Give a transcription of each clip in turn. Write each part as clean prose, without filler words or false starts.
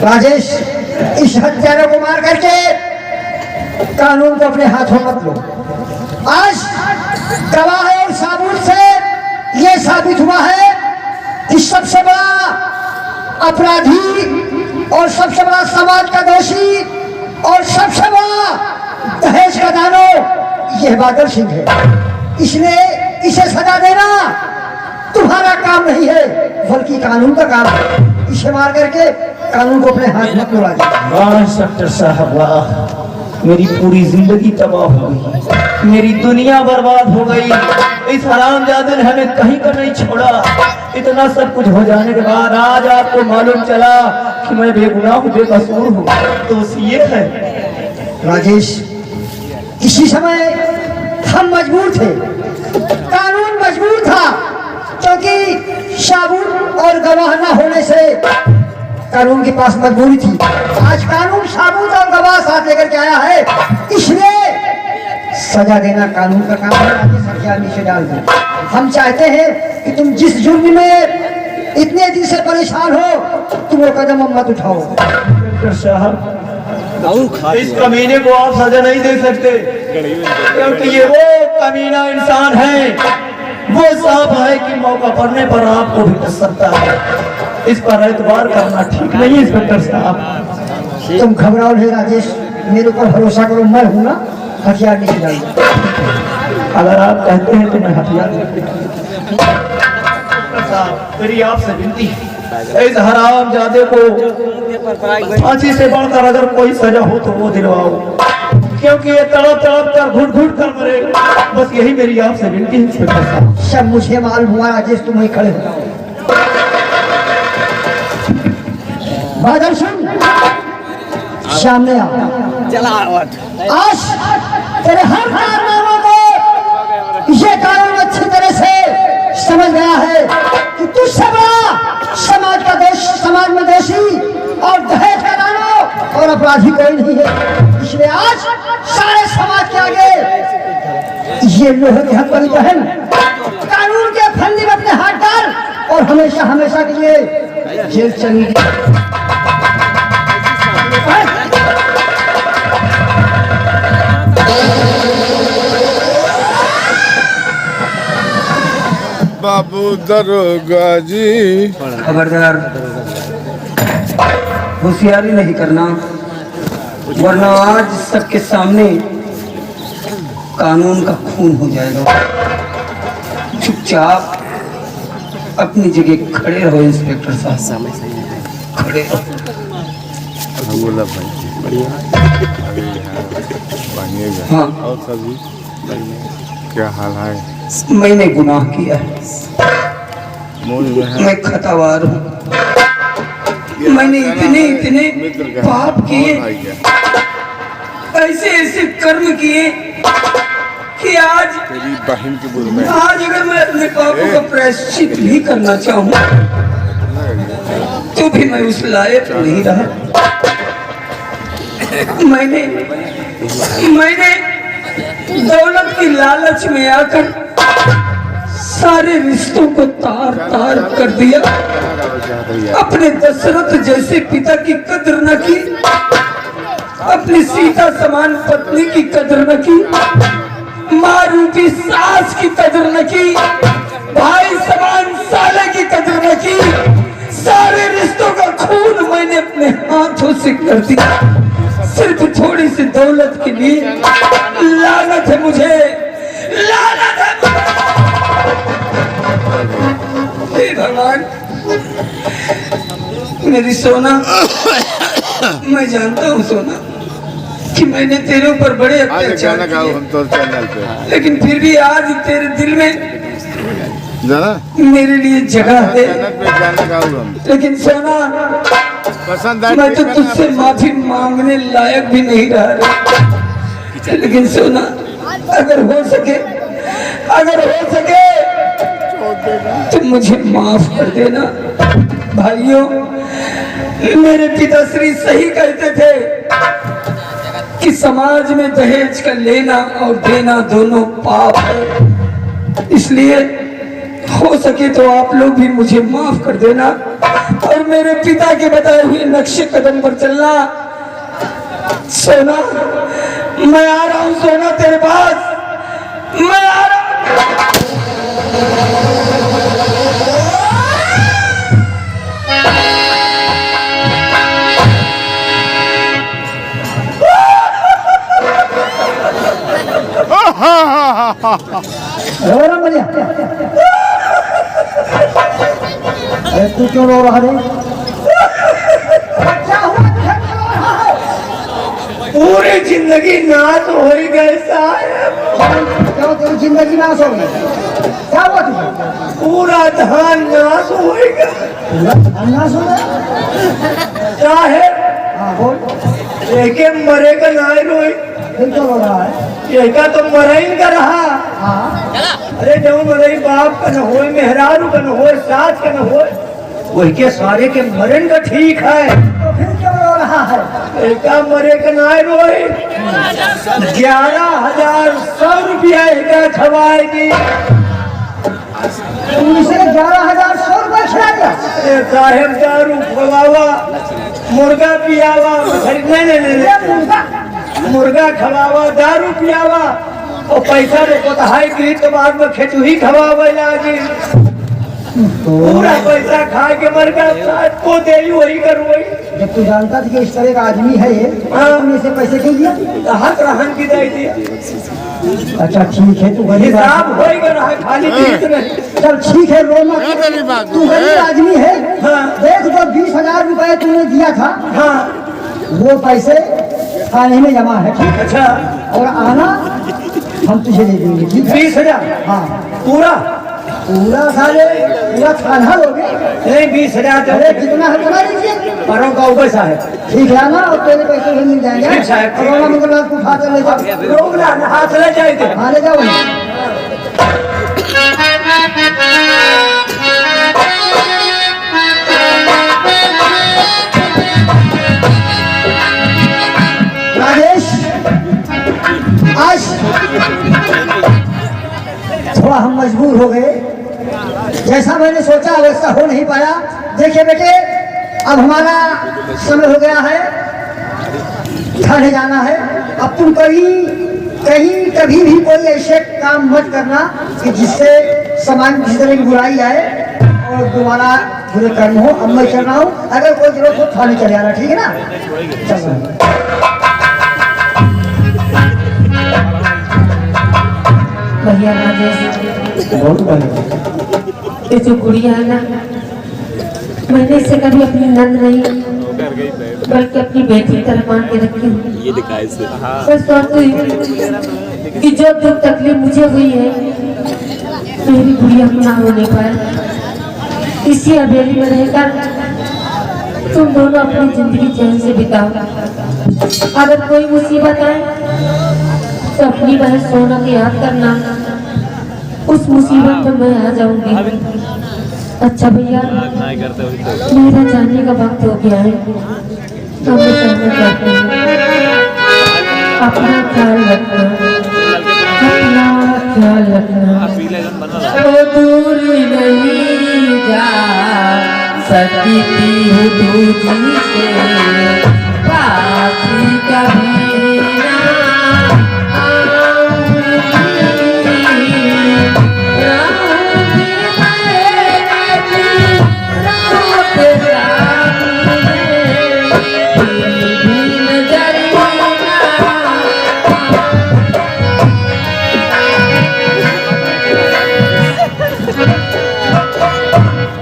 राजेश, इस हत्यारे को मार करके कानून को अपने हाथों मत लो। आज गवाह और साबुत से ये साबित हुआ है कि सबसे बड़ा अपराधी और सबसे बड़ा समाज का दोषी और सबसे बड़ा दहेज का दानो यह बादल सिंह है। इसलिए इसे सजा देना तुम्हारा काम नहीं है, बल्कि कानून का काम है। इसे मार करके कानून को अपने हाथ मत लो। वाह इंस्पेक्टर साहब वाह, मेरी पूरी जिंदगी तबाह हो गई, मेरी दुनिया बर्बाद हो गई। इस हरामजादे ने हमें कहीं का नहीं छोड़ा। इतना सब कुछ हो जाने के बाद आज आपको मालूम चला कि मैं बेगुनाह हूँ, बेकसूर हूँ, तो ये है। राजेश, इसी समय हम मजबूर थे, कानून मजबूर था, क्योंकि साबुत और गवाह न होने से कानून के पास मजबूरी थी। आज कानून साबुत और गवाह साथ लेकर के आया है, इसलिए सजा देना कानून का काम है। सजा नीचे डाल दो। हम चाहते हैं कि तुम जिस जुर्म में इतने दिन से परेशान हो, तुम वो कदम मत उठाओ। इंस्पेक्टर साहब, इस कमीने को आप सजा नहीं दे सकते, क्योंकि ये वो कमीना इंसान है, वो साफ है कि मौका पड़ने पर आपको भी कर सकता है। इस पर एतबार करना ठीक नहीं है इंस्पेक्टर साहब। तुम घबराओ नहीं राजेश, मेरे ऊपर भरोसा करो, मैं हूं ना, हथियार नीचे डाल दो। अगर आप कहते हैं तो मैं हथियार मेरी आपसे विनती है, इस हरामजादे को फांसी से बढ़कर अगर कोई सजा हो तो वो दिलवाओ, क्योंकि ये तड़प तड़प कर घुट घुट कर मरेगा। बस यही मेरी आपसे विनती है इंस्पेक्टर साहब। सब मुझे मालूम हुआ राजेश, तुम वहीं खड़े हो। बादल सिंह, सामने आ। आज तेरे हर कारनामों को ये कानून अच्छी तरह से समझ गया है कि तुझसे बड़ा समाज का दोष, समाज में दोषी और दहेज का दानो और अपराधी कोई नहीं है। इसलिए आज सारे समाज के आगे ये लोहे की हथकड़ी पहन, कानून के फंदे में अपने हाथ डाल और हमेशा हमेशा के लिए जेल चली गई। बाबू दरोगा जी, खबरदार, होशियारी नहीं करना, वरना आज सबके सामने कानून का खून हो जाएगा। चुपचाप अपनी जगह खड़े रहो इंस्पेक्टर साहब, खड़े रहो। हाँ, और सभी क्या हाल है? मैंने गुनाह किया है, मैं खतावार हूँ। मैंने इतने पाप किए, ऐसे ऐसे कर्म किए कि आज बहन की आज अगर मैं अपने पापों का प्रायश्चित भी करना चाहूँ तो भी मैं उस लायक नहीं रहा। मैंने दौलत की लालच में आकर सारे रिश्तों को तार तार कर दिया। अपने दशरथ जैसे पिता की कदर न की, अपनी सीता समान पत्नी की कदर न की, माँ रूपी सास की कदर न की, भाई समान साले की कदर न की। सारे रिश्तों का खून मैंने अपने हाथों से कर दिया, सिर्फ थोड़ी सी दौलत के लिए। लानत है मुझे, लानत है हे भगवान। मेरी सोना, मैं जानता हूँ सोना कि मैंने तेरे ऊपर बड़े अत्याचार किए, लेकिन फिर भी आज तेरे दिल में मेरे लिए जगह है। लेकिन सोना, मैं तो तुझसे माफी मांगने लायक भी नहीं रहा। लेकिन सोना, अगर हो सके तो मुझे माफ कर देना। भाइयों, मेरे पिताश्री सही कहते थे कि समाज में दहेज का लेना और देना दोनों पाप है। इसलिए हो सके तो आप लोग भी मुझे माफ कर देना और मेरे पिता के बताए हुए नक्शे कदम पर चलना। सोना, मैं आ रहा हूं सोना तेरे पास, मैं आ रहा हूं। रो बढ़िया। अरे तू क्यों रो रहा है? क्या हुआ? पूरी जिंदगी नाश हो गए साहब। क्यों तेरी जिंदगी नाश हो गई? क्या हुआ तुझे? पूरा धान नाश हो गया। नाश हो गया? साहब हाँ बोल। एके मरे का नाय रोई, फिर क्यों रो रहा है? एका तो मरई का रहा। हाँ अरे जो मरई बाप का न हो, मेहरारू का न हो, सास का न हो, वही के सारे के मरन का ठीक है। तो फिर क्यों रो रहा है? एका मरे का नाय रोई। 11,100 रुपया एका खवाएगी। तुमसे 11,100 रुपये खिला दिया? अरे साहेब दारू खवावा, मुर्गा पियावा, नहीं मुर्गा खवावा, दारू पियावा और पैसा देखो तो हाई गरीब के बाद में खेचुही खवावे लागी। पूरा पैसा खा के मर गया, को दे वही कर वही। जब तू जानता था कि इस तरह का आदमी है ये, तुमने इसे पैसे क्यों दिया? हक रहन की दे दिया। अच्छा ठीक है, तू गरीब हिसाब हो रहा है, खाली पीत नहीं। चल ठीक है, रो मत। तू गरीब आदमी है। हाँ। देख जो 20,000 रुपए तूने दिया था, हाँ वो पैसे थाने में जमा है, ठीक? अच्छा, और आना हम तुझे दे देंगे, ठीक है? 20,000 हाँ पूरा? पूरा साले पूरा थाना लोगे? नहीं 20,000 अरे कितना है बना लीजिए। परों का पैसा है। ठीक है ना, और तेरे पैसे भी मिल जाएंगे। ठीक है, ठीक है। कोरोना मंगलवार को उठाकर ले जाओ। रोक ना, हाथ ले जाएंगे। हाँ ले जाओ वहीं। राजेश, आज थोड़ा हम मजबूर हो गए। जैसा मैंने सोचा वैसा हो नहीं पाया। देखिए बेटे, अब हमारा समय हो गया है, थाने जाना है। अब तुम कहीं कभी भी कोई ऐसे काम मत करना कि जिससे समाज में किसी तरह की बुराई आए और दोबारा बुरे कर्म हो। अब मैं चल रहा हूँ, अगर कोई जरूरत हो थाने चले आना, ठीक है ना? चलो भैया राजेश, बहुत बढ़िया। ये जो गुड़िया है ना, मैंने इसे कभी अपनी नंद नहीं बल्कि अपनी बेटी की तरह मान के रखी हूँ। बस बात तो ये कि जो दुख तकलीफ मुझे हुई है, मेरी गुड़िया को ना होने पाए। इसी हवेली में रहकर तुम दोनों अपनी जिंदगी चैन से बिताओ। अगर कोई मुसीबत आए तो अपनी बहन सोना को याद करना, उस मुसीबत में मैं आ जाऊंगी। अच्छा भैया, मेरा जाने का वक्त हो गया है, अब मैं चलना चाहती हूँ। अपना ख्याल रखना, अपना ख्याल रखना। वो दूर नहीं जा सकती हूँ तुझसे, पास कभी ना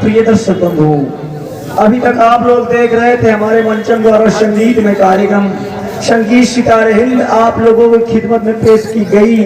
प्रिय दर्शक बंधु, अभी तक आप लोग देख रहे थे हमारे मंचन द्वारा संगीत में कार्यक्रम संगीत सितारे हिंद आप लोगों की खिदमत में पेश की गई